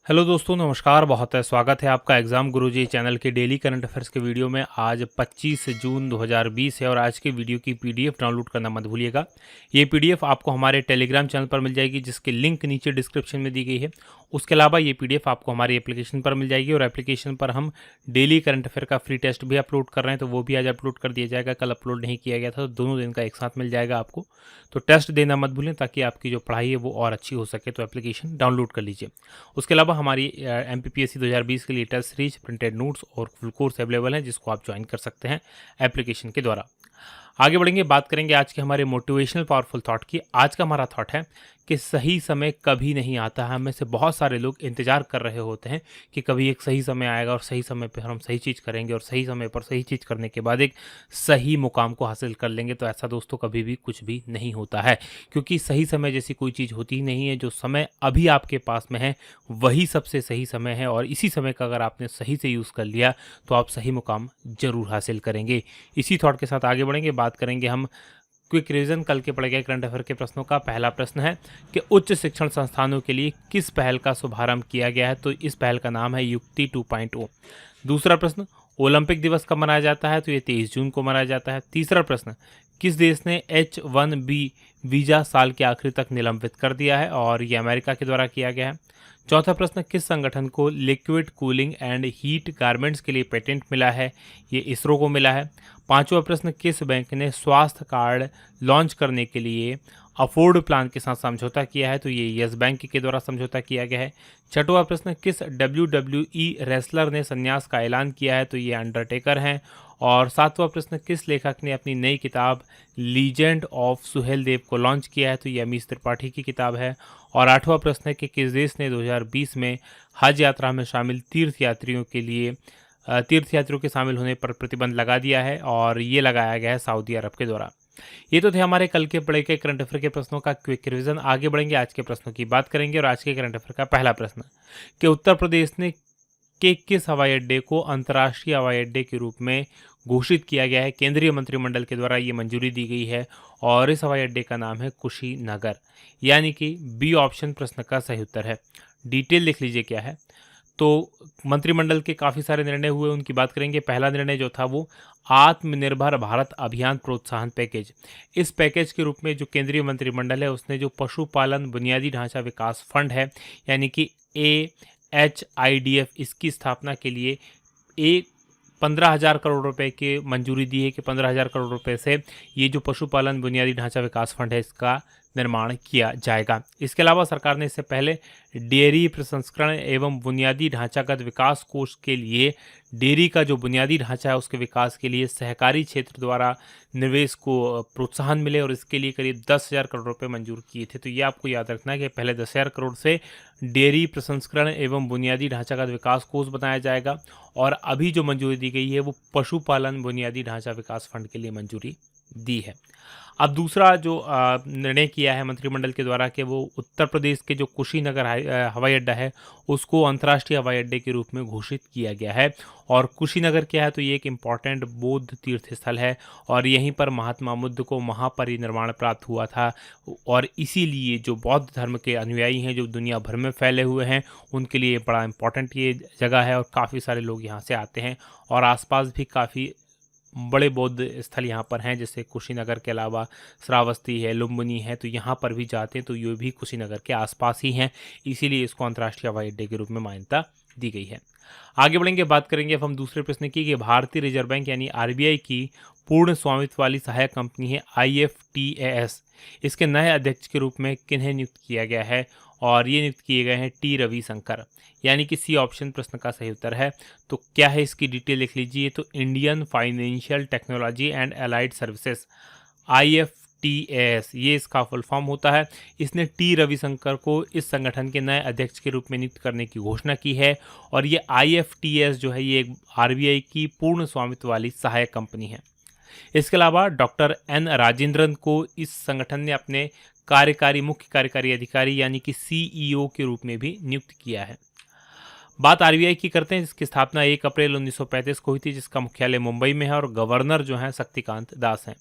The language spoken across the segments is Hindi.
हेलो दोस्तों, नमस्कार। बहुत है स्वागत है आपका एग्ज़ाम गुरुजी चैनल के डेली करंट अफेयर्स के वीडियो में। आज 25 जून 2020 है और आज के वीडियो की पीडीएफ डाउनलोड करना मत भूलिएगा। ये पीडीएफ आपको हमारे टेलीग्राम चैनल पर मिल जाएगी, जिसकी लिंक नीचे डिस्क्रिप्शन में दी गई है। उसके अलावा ये पीडीएफ आपको हमारी एप्लीकेशन पर मिल जाएगी और एप्लीकेशन पर हम डेली करंट अफेयर का फ्री टेस्ट भी अपलोड कर रहे हैं, तो वो भी आज अपलोड कर दिया जाएगा। कल अपलोड नहीं किया गया था, तो दोनों दिन का एक साथ मिल जाएगा आपको। तो टेस्ट देना मत भूलें, ताकि आपकी जो पढ़ाई है वो और अच्छी हो सके। तो एप्लीकेशन डाउनलोड कर लीजिए। उसके अलावा हमारी MPPSC 2020 के लिए टेस्ट सीरीज, प्रिंटेड नोट्स और फुल कोर्स अवेलेबल हैं, जिसको आप ज्वाइन कर सकते हैं एप्लीकेशन के द्वारा। आगे बढ़ेंगे, बात करेंगे आज के हमारे मोटिवेशनल पावरफुल थॉट की। आज का हमारा थॉट है कि सही समय कभी नहीं आता है। हमें से बहुत सारे लोग इंतजार कर रहे होते हैं कि कभी एक सही समय आएगा और सही समय पर हम सही चीज़ करेंगे और सही समय पर सही चीज़ करने के बाद एक सही मुकाम को हासिल कर लेंगे। तो ऐसा दोस्तों कभी भी कुछ भी नहीं होता है, क्योंकि सही समय जैसी कोई चीज़ होती ही नहीं है। जो समय अभी आपके पास में है वही सबसे सही समय है, और इसी समय का अगर आपने सही से यूज़ कर लिया तो आप सही मुकाम जरूर हासिल करेंगे। इसी थॉट के साथ आगे बढ़ेंगे, बात करेंगे हम क्विक रिवीजन कल के पढ़े गए करंट अफेयर के प्रश्नों का। पहला प्रश्न है कि उच्च शिक्षण संस्थानों के लिए किस पहल का शुभारंभ किया गया है, तो इस पहल का नाम है युक्ति 2.0। दूसरा प्रश्न, ओलंपिक दिवस कब मनाया जाता है, तो ये 23 जून को मनाया जाता है। तीसरा प्रश्न, किस देश ने H1B वीज़ा साल के आखिरी तक निलंबित कर दिया है, और ये अमेरिका के द्वारा किया गया है। चौथा प्रश्न, किस संगठन को liquid cooling and heat garments के लिए पेटेंट मिला है, ये इसरो को मिला है। पांचवा प्रश्न, किस बैंक ने स्वास्थ्य कार्ड लॉन्च करने के लिए अफोर्ड प्लान के साथ समझौता किया है, तो ये यस बैंक के द्वारा समझौता किया गया है। छठवां प्रश्न, किस WWE रेसलर ने संन्यास का ऐलान किया है, तो ये अंडरटेकर हैं। और सातवां प्रश्न, किस लेखक ने अपनी नई किताब लीजेंड ऑफ सुहेल देव को लॉन्च किया है, तो ये अमीश त्रिपाठी की किताब है। और आठवां प्रश्न है कि किस देश ने 2020 में हज यात्रा में शामिल तीर्थयात्रियों के शामिल होने पर प्रतिबंध लगा दिया है, और ये लगाया गया है सऊदी अरब के द्वारा। ये तो थे हमारे कल के पढ़े के करंट अफेयर के प्रश्नों का क्विक रिवीजन। आगे बढ़ेंगे, आज के प्रश्नों की बात करेंगे। और आज के करंट अफेयर का पहला प्रश्न कि उत्तर प्रदेश ने के किस हवाई अड्डे को अंतर्राष्ट्रीय हवाई अड्डे के रूप में घोषित किया गया है। केंद्रीय मंत्रिमंडल के द्वारा ये मंजूरी दी गई है, और इस हवाई अड्डे का नाम है कुशीनगर, यानी कि बी ऑप्शन प्रश्न का सही उत्तर है। डिटेल लिख लीजिए क्या है। तो मंत्रिमंडल के काफ़ी सारे निर्णय हुए, उनकी बात करेंगे। पहला निर्णय जो था वो आत्मनिर्भर भारत अभियान प्रोत्साहन पैकेज। इस पैकेज के रूप में जो केंद्रीय मंत्रिमंडल है उसने जो पशुपालन बुनियादी ढांचा विकास फंड है, यानी कि AHIDF, इसकी स्थापना के लिए 15,000 करोड़ रुपए की मंजूरी दी है कि 15,000 करोड़ रुपए से ये जो पशुपालन बुनियादी ढांचा विकास फंड है इसका निर्माण किया जाएगा। इसके अलावा सरकार ने इससे पहले डेयरी प्रसंस्करण एवं बुनियादी ढांचागत विकास कोष के लिए डेयरी का जो बुनियादी ढांचा है उसके विकास के लिए सहकारी क्षेत्र द्वारा निवेश को प्रोत्साहन मिले, और इसके लिए करीब 10,000 करोड़ रुपए मंजूर किए थे। तो ये आपको याद रखना है कि पहले 10,000 करोड़ से डेयरी प्रसंस्करण एवं बुनियादी ढांचागत विकास कोष बनाया जाएगा, और अभी जो मंजूरी दी गई है वो पशुपालन बुनियादी ढांचा विकास फंड के लिए मंजूरी दी है। अब दूसरा जो निर्णय किया है मंत्रिमंडल के द्वारा कि वो उत्तर प्रदेश के जो कुशीनगर हवाई अड्डा है उसको अंतर्राष्ट्रीय हवाई अड्डे के रूप में घोषित किया गया है। और कुशीनगर क्या है, तो ये एक इम्पॉर्टेंट बौद्ध तीर्थ स्थल है, और यहीं पर महात्मा बुद्ध को महापरिनिर्वाण प्राप्त हुआ था, और इसीलिए जो बौद्ध धर्म के अनुयायी हैं जो दुनिया भर में फैले हुए हैं उनके लिए बड़ा इम्पॉर्टेंट ये जगह है, और काफ़ी सारे लोग यहाँ से आते हैं। और आसपास भी काफ़ी बड़े बौद्ध स्थल यहाँ पर हैं, जैसे कुशीनगर के अलावा श्रावस्ती है, लुम्बिनी है, तो यहाँ पर भी जाते हैं तो ये भी कुशीनगर के आसपास ही हैं, इसीलिए इसको अंतर्राष्ट्रीय हवाई अड्डे के रूप में मान्यता दी गई है। आगे बढ़ेंगे, बात करेंगे अब हम दूसरे प्रश्न की कि भारतीय रिजर्व बैंक यानी RBI की पूर्ण स्वामित्व वाली सहायक कंपनी है IFTAS, इसके नए अध्यक्ष के रूप में किन्हें नियुक्त किया गया है, और ये नियुक्त किए गए हैं T रविशंकर, यानी कि सी ऑप्शन प्रश्न का सही उत्तर है। तो क्या है इसकी डिटेल लिख लीजिए। तो Indian financial technology and allied services, IFTAS, ये इसका फुल फॉर्म होता है। इसने T रविशंकर को इस संगठन के नए अध्यक्ष के रूप में नियुक्त करने की घोषणा की है, और ये IFTAS जो है ये एक RBI की पूर्ण स्वामित्व वाली सहायक कंपनी है। इसके अलावा डॉक्टर N राजेंद्रन को इस संगठन ने अपने मुख्य कार्यकारी अधिकारी यानी कि CEO के रूप में भी नियुक्त किया है। बात RBI की करते हैं, जिसकी स्थापना 1 अप्रैल 1935 को हुई थी, जिसका मुख्यालय मुंबई में है, और गवर्नर जो हैं शक्तिकांत दास हैं।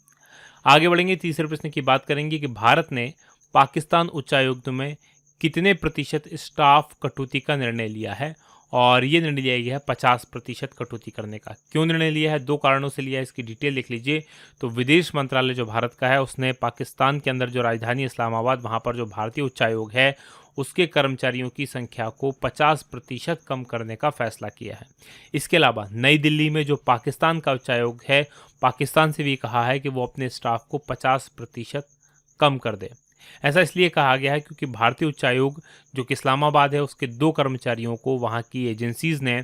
आगे बढ़ेंगे, तीसरे प्रश्न की बात करेंगे कि भारत ने पाकिस्तान उच्चायुक्त में कितने प्रतिशत स्टाफ कटौती का निर्णय लिया है? और ये निर्णय लिया गया है 50% कटौती करने का। क्यों निर्णय लिया है? 2 कारणों से लिया है, इसकी डिटेल लिख लीजिए। तो विदेश मंत्रालय जो भारत का है, उसने पाकिस्तान के अंदर जो राजधानी इस्लामाबाद, वहाँ पर जो भारतीय उच्चायोग है, उसके कर्मचारियों की संख्या को 50% कम करने का फैसला किया है। इसके अलावा नई दिल्ली में जो पाकिस्तान का उच्चायोग है, पाकिस्तान से भी कहा है कि वो अपने स्टाफ को 50% कम कर दे। ऐसा इसलिए कहा गया है क्योंकि भारतीय उच्चायोग जो कि इस्लामाबाद है, उसके 2 कर्मचारियों को वहाँ की एजेंसीज़ ने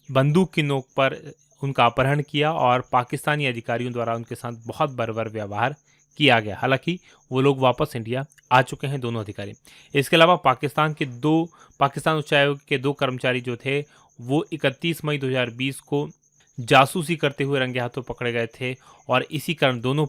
बंदूक की नोक पर उनका अपहरण किया और पाकिस्तानी अधिकारियों द्वारा उनके साथ बहुत बर्बर व्यवहार किया गया। हालांकि वो लोग वापस इंडिया आ चुके हैं, दोनों अधिकारी। इसके अलावा पाकिस्तान उच्चायोग के 2 कर्मचारी जो थे, वो 31 मई 2020 को जासूसी करते हुए रंगे हाथों पकड़े गए थे और इसी कारण दोनों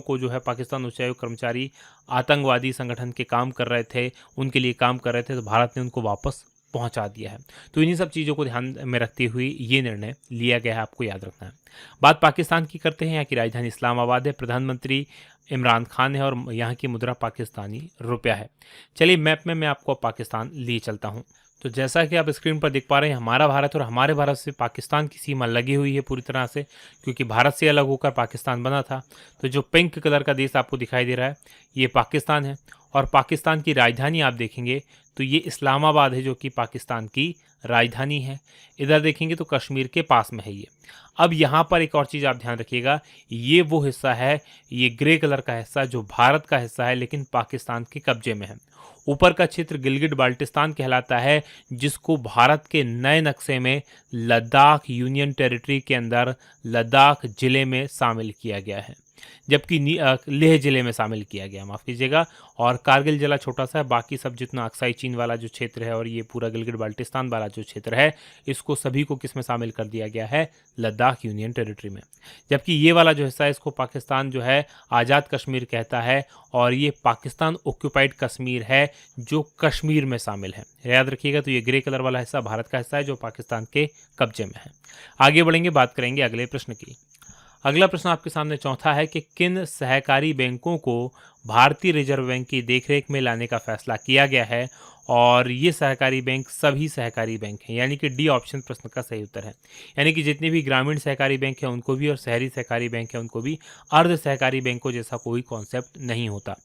को जो है पाकिस्तान उच्चायोग कर्मचारी आतंकवादी संगठन के काम कर रहे थे, उनके लिए काम कर रहे थे, तो भारत ने उनको वापस पहुंचा दिया है। तो इन्हीं सब चीज़ों को ध्यान में रखते हुए ये निर्णय लिया गया है, आपको याद रखना है। बात पाकिस्तान की करते हैं। यहाँ की राजधानी इस्लामाबाद है, प्रधानमंत्री इमरान खान है और यहाँ की मुद्रा पाकिस्तानी रुपया है। चलिए मैप में मैं आपको पाकिस्तान लिए चलता हूँ। तो जैसा कि आप स्क्रीन पर देख पा रहे हैं, हमारा भारत और हमारे भारत से पाकिस्तान की सीमा लगी हुई है पूरी तरह से, क्योंकि भारत से अलग होकर पाकिस्तान बना था। तो जो पिंक कलर का देश आपको दिखाई दे रहा है, ये पाकिस्तान है और पाकिस्तान की राजधानी आप देखेंगे तो ये इस्लामाबाद है, जो कि पाकिस्तान की राजधानी है। इधर देखेंगे तो कश्मीर के पास में है ये। अब यहाँ पर एक और चीज़ आप ध्यान रखिएगा, ये वो हिस्सा है, ये ग्रे कलर का हिस्सा जो भारत का हिस्सा है लेकिन पाकिस्तान के कब्जे में है। ऊपर का क्षेत्र गिलगिट बाल्टिस्तान कहलाता है, जिसको भारत के नए नक्शे में लद्दाख यूनियन टेरिटरी के अंदर लद्दाख जिले में शामिल किया गया है, जबकि लेह जिले में शामिल किया गया, माफ़ कीजिएगा। और कारगिल जिला छोटा सा है, बाकी सब जितना अक्साई चीन वाला जो क्षेत्र है और ये पूरा गिलगिट बाल्टिस्तान वाला जो क्षेत्र है, इसको सभी को किस में शामिल कर दिया गया है? लद्दाख यूनियन टेरिटरी में। जबकि ये वाला जो हिस्सा है, इसको पाकिस्तान जो है आज़ाद कश्मीर कहता है और ये पाकिस्तान ऑक्यूपाइड कश्मीर है जो कश्मीर में शामिल है। याद रखिएगा। तो ये ग्रे कलर वाला हिस्सा भारत का हिस्सा है जो पाकिस्तान के कब्जे में है। आगे बढ़ेंगे, बात करेंगे अगले प्रश्न की। अगला प्रश्न आपके सामने चौथा है कि किन सहकारी बैंकों को भारतीय रिजर्व बैंक की देखरेख में लाने का फैसला किया गया है? और ये सहकारी बैंक सभी सहकारी बैंक हैं, यानी कि डी ऑप्शन प्रश्न का सही उत्तर है। यानी कि जितने भी ग्रामीण सहकारी बैंक हैं उनको भी और शहरी सहकारी बैंक हैं उनको भी, अर्ध सहकारी बैंकों जैसा कोई कॉन्सेप्ट नहीं होता।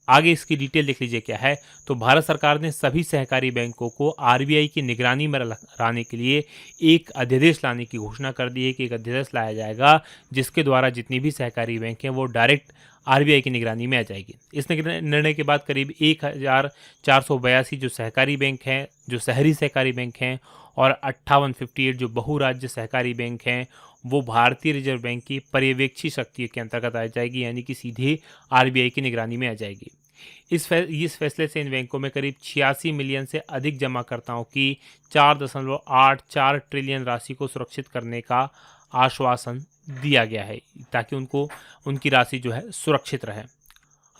आगे इसकी डिटेल देख लीजिए क्या है। तो भारत सरकार ने सभी सहकारी बैंकों को आरबीआई की निगरानी में लाने के लिए एक अध्यादेश लाने की घोषणा कर दी है कि एक अध्यादेश लाया जाएगा जिसके द्वारा जितनी भी सहकारी बैंक हैं वो डायरेक्ट आरबीआई की निगरानी में आ जाएगी। इस निर्णय के बाद करीब 1482 जो सहकारी बैंक हैं, जो शहरी सहकारी बैंक हैं, और 5858 जो बहुराज्य सहकारी बैंक हैं, वो भारतीय रिजर्व बैंक की पर्यवेक्षी शक्ति के अंतर्गत आ जाएगी, यानी कि सीधे आरबीआई की निगरानी में आ जाएगी। इस फैसले से इन बैंकों में करीब 86 मिलियन से अधिक जमाकर्ताओं की 4.84 ट्रिलियन राशि को सुरक्षित करने का आश्वासन दिया गया है, ताकि उनकी राशि जो है सुरक्षित रहे।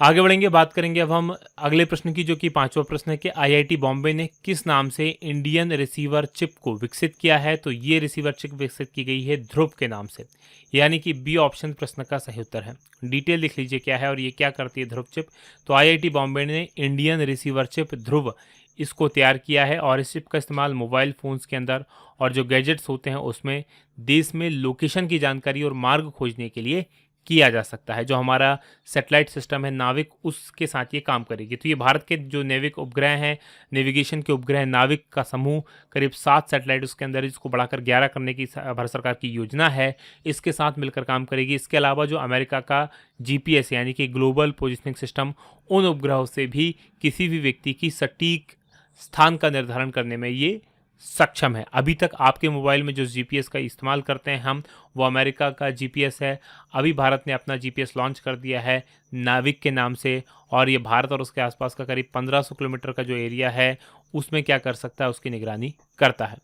आगे बढ़ेंगे, बात करेंगे अब हम अगले प्रश्न की, जो कि 5वां प्रश्न है कि आईआईटी बॉम्बे ने किस नाम से इंडियन रिसीवर चिप को विकसित किया है? तो ये रिसीवर चिप विकसित की गई है ध्रुव के नाम से, यानी कि बी ऑप्शन प्रश्न का सही उत्तर है। डिटेल लिख लीजिए क्या है और ये क्या करती है ध्रुव चिप। तो आईआईटी बॉम्बे ने इंडियन रिसीवर चिप ध्रुव इसको तैयार किया है और इस चिप का इस्तेमाल मोबाइल फ़ोन्स के अंदर और जो गैजेट्स होते हैं उसमें देश में लोकेशन की जानकारी और मार्ग खोजने के लिए किया जा सकता है। जो हमारा सैटेलाइट सिस्टम है नाविक, उसके साथ ये काम करेगी। तो ये भारत के जो नैविक उपग्रह हैं, नेविगेशन के उपग्रह नाविक का समूह, करीब 7 सैटेलाइट उसके अंदर, इसको बढ़ाकर 11 करने की भारत सरकार की योजना है, इसके साथ मिलकर काम करेगी। इसके अलावा जो अमेरिका का जीपीएस यानी कि ग्लोबल पोजिशनिंग सिस्टम, उन उपग्रहों से भी किसी भी व्यक्ति की सटीक स्थान का निर्धारण करने में ये सक्षम है। अभी तक आपके मोबाइल में जो जीपीएस का इस्तेमाल करते हैं हम, वो अमेरिका का जीपीएस है। अभी भारत ने अपना जीपीएस लॉन्च कर दिया है नाविक के नाम से, और ये भारत और उसके आसपास का करीब 1500 किलोमीटर का जो एरिया है उसमें क्या कर सकता है, उसकी निगरानी करता है।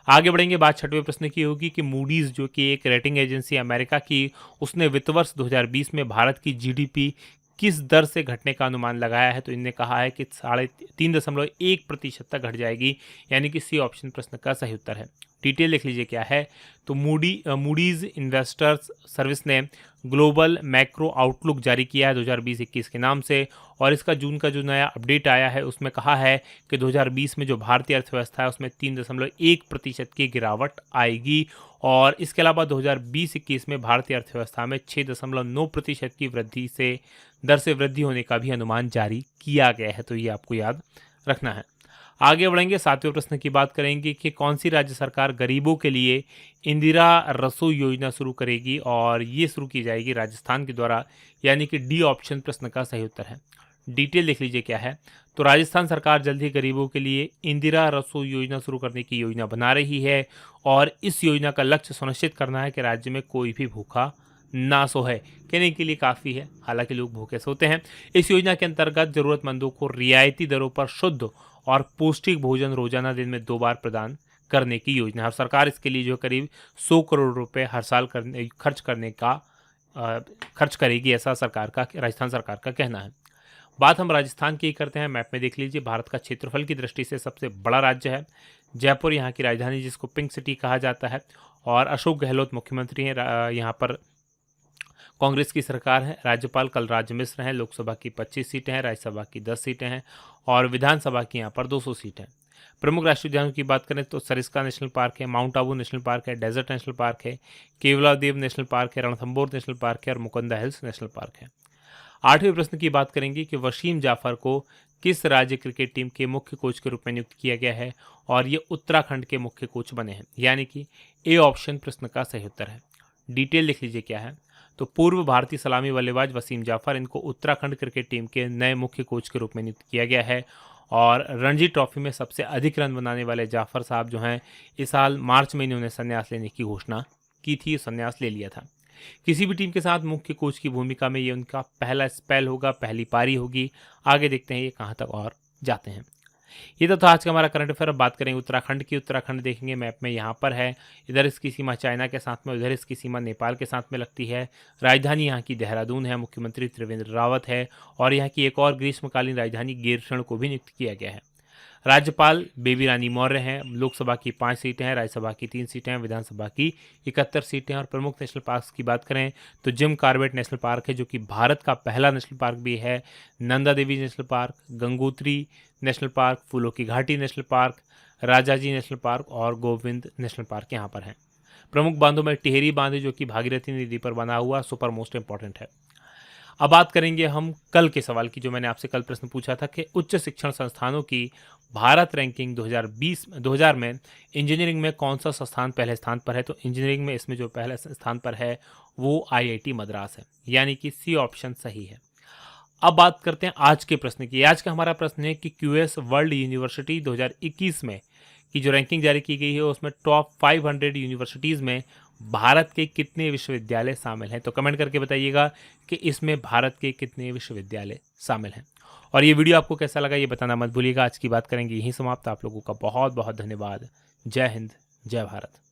आगे बढ़ेंगे, बात 6वें प्रश्न की होगी कि मूडीज़ जो कि एक रेटिंग एजेंसी अमेरिका की, उसने वित्त वर्ष 2020 में भारत की जीडीपी किस दर से घटने का अनुमान लगाया है? तो इनने कहा है कि 3.1% तक घट जाएगी, यानी कि सी ऑप्शन प्रश्न का सही उत्तर है। डिटेल लिख लीजिए क्या है। तो मूडीज इन्वेस्टर्स सर्विस ने ग्लोबल मैक्रो आउटलुक जारी किया है 2020-21 के नाम से, और इसका जून का जो नया अपडेट आया है उसमें कहा है कि 2020 में जो भारतीय अर्थव्यवस्था है उसमें 3.1% की गिरावट आएगी, और इसके अलावा 2020-21 में भारतीय अर्थव्यवस्था में 6.9% की दर से वृद्धि होने का भी अनुमान जारी किया गया है। तो ये आपको याद रखना है। आगे बढ़ेंगे, 7वें प्रश्न की बात करेंगे कि कौन सी राज्य सरकार गरीबों के लिए इंदिरा रसोई योजना शुरू करेगी, और ये शुरू की जाएगी राजस्थान के द्वारा, यानी कि डी ऑप्शन प्रश्न का सही उत्तर है। डिटेल लिख लीजिए क्या है। तो राजस्थान सरकार जल्द ही गरीबों के लिए इंदिरा रसोई योजना शुरू करने की योजना बना रही है, और इस योजना का लक्ष्य सुनिश्चित करना है कि राज्य में कोई भी भूखा ना सोए। कहने के लिए काफ़ी है, हालांकि लोग भूखे सोते हैं। इस योजना के अंतर्गत जरूरतमंदों को रियायती दरों पर शुद्ध और पौष्टिक भोजन रोजाना दिन में 2 बार प्रदान करने की योजना है, और सरकार इसके लिए जो करीब 100 करोड़ रुपए हर साल खर्च करेगी, ऐसा राजस्थान सरकार का कहना है। बात हम राजस्थान की करते हैं। मैप में देख लीजिए, भारत का क्षेत्रफल की दृष्टि से सबसे बड़ा राज्य है। जयपुर यहाँ की राजधानी, जिसको पिंक सिटी कहा जाता है, और अशोक गहलोत मुख्यमंत्री हैं। यहाँ पर कांग्रेस की सरकार है। राज्यपाल कलराज मिश्र हैं। लोकसभा की 25 सीटें हैं, राज्यसभा की 10 सीटें हैं, और विधानसभा की यहाँ पर 200 सीटें हैं। प्रमुख राष्ट्रीय उद्यानों की बात करें तो सरिस्का नेशनल पार्क है, माउंट आबू नेशनल पार्क है, डेजर्ट नेशनल पार्क है, केवलादेव नेशनल पार्क है, रणथंभौर नेशनल पार्क है, और मुकुंदा हिल्स नेशनल पार्क है। 8वें प्रश्न की बात करेंगे कि वसीम जाफर को किस राज्य क्रिकेट टीम के मुख्य कोच के रूप में नियुक्त किया गया है, और ये उत्तराखंड के मुख्य कोच बने हैं, यानी कि ए ऑप्शन प्रश्न का सही उत्तर है। डिटेल लिख लीजिए क्या है। तो पूर्व भारतीय सलामी बल्लेबाज वसीम जाफर, इनको उत्तराखंड क्रिकेट टीम के नए मुख्य कोच के रूप में नियुक्त किया गया है, और रणजी ट्रॉफी में सबसे अधिक रन बनाने वाले जाफर साहब जो हैं, इस साल मार्च में इन्होंने संन्यास लेने की घोषणा की थी, संन्यास ले लिया था। किसी भी टीम के साथ मुख्य कोच की भूमिका में ये उनका पहला स्पेल होगा, पहली पारी होगी। आगे देखते हैं ये कहाँ तक और जाते हैं। ये तो था आज का हमारा करंट अफेयर। अब बात करेंगे उत्तराखंड की। उत्तराखंड देखेंगे मैप में यहाँ पर है, इधर इसकी सीमा चाइना के साथ में, उधर इसकी सीमा नेपाल के साथ में लगती है। राजधानी यहाँ की देहरादून है, मुख्यमंत्री त्रिवेंद्र रावत है, और यहाँ की एक और ग्रीष्मकालीन राजधानी गेरशण को भी नियुक्त किया गया है। राज्यपाल बेबी रानी मौर्य हैं। लोकसभा की 5 सीटें हैं, राज्यसभा की 3 सीटें हैं, विधानसभा की 71 सीटें हैं। और प्रमुख नेशनल पार्क की बात करें तो जिम कॉर्बेट नेशनल पार्क है, जो कि भारत का पहला नेशनल पार्क भी है। Nanda Devi national park, Gangotri national park, फूलों की घाटी national park, Rajaji national park और गोविंद नेशनल पार्क यहाँ पर हैं। प्रमुख बांधों में टिहरी बांध जो कि भागीरथी नदी पर बना हुआ सुपर मोस्ट इंपॉर्टेंट है। अब बात करेंगे हम कल के सवाल की, जो मैंने आपसे कल प्रश्न पूछा था कि उच्च शिक्षण संस्थानों की भारत रैंकिंग 2020 में इंजीनियरिंग में कौन सा संस्थान पहले स्थान पर है। तो इंजीनियरिंग में इसमें जो पहले स्थान पर है वो IIT मद्रास है, यानी कि सी ऑप्शन सही है। अब बात करते हैं आज के प्रश्न की। आज का हमारा प्रश्न है कि QS वर्ल्ड यूनिवर्सिटी 2021 में की जो रैंकिंग जारी की गई है उसमें टॉप 500 यूनिवर्सिटीज़ में भारत के कितने विश्वविद्यालय शामिल हैं। तो कमेंट करके बताइएगा कि इसमें भारत के कितने विश्वविद्यालय शामिल हैं। और ये वीडियो आपको कैसा लगा ये बताना मत भूलिएगा। आज की बात करेंगे यहीं समाप्त। आप लोगों का बहुत बहुत धन्यवाद। जय हिंद, जय भारत।